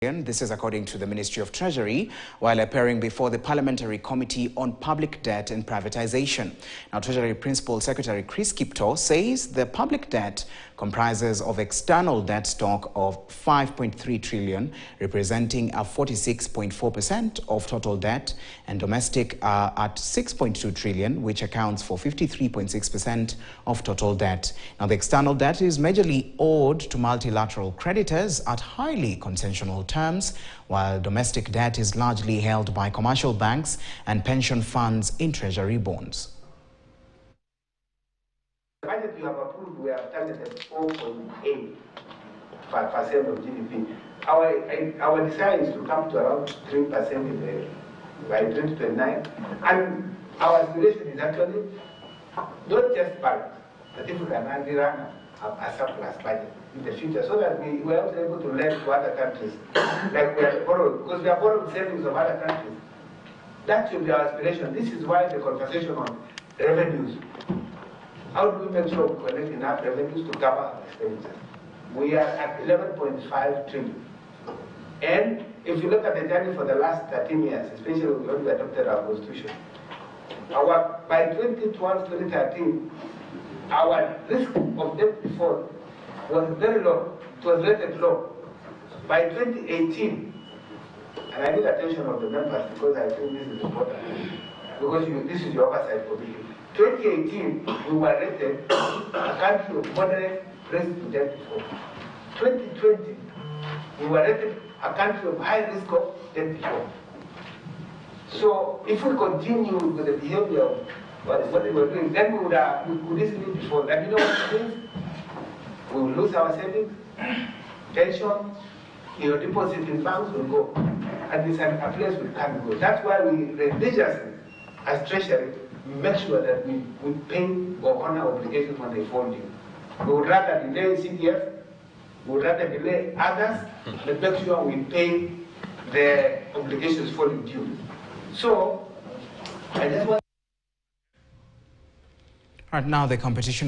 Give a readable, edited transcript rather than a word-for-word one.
This is according to the Ministry of Treasury, while appearing before the Parliamentary Committee on Public Debt and Privatization. Now, Treasury Principal Secretary Chris Kipto says the public debt comprises of external debt stock of 5.3 trillion, representing a 46.4% of total debt, and domestic at 6.2 trillion, which accounts for 53.6% of total debt. Now, the external debt is majorly owed to multilateral creditors at highly concessional terms, while domestic debt is largely held by commercial banks and pension funds in treasury bonds. The budget you have approved, we have targeted 4.8% of GDP. Our desire is to come to around 3% by 2029, and our aspiration is actually not just balance, but if we can run a surplus budget in the future, so that we are also able to lend to other countries, like we are borrowing, because we are borrowing savings of other countries. That should be our aspiration. This is why the conversation on revenues. How do we make sure we collect enough revenues to cover our expenses? We are at 11.5 trillion. And if you look at the journey for the last 13 years, especially when we adopted our constitution, by 2012-2013, our risk of debt default was very low. It was rated low. By 2018, and I need attention of the members because I think this is important, because this is your oversight committee. 2018, we were rated a country of moderate risk to debt default. 2020, we were rated a country of high risk of debt default. So if we continue with the behavior of what we were doing, then we could easily default. And you know what it means? We will lose our savings, pension, your deposit in banks will go. And it's a place we can't go. That's why we religiously, as Treasury, make sure that we pay or honor obligations when they fall due. We would rather delay CDF, we would rather delay others, but make sure we pay the obligations falling due. So, I just want. Right now, the competition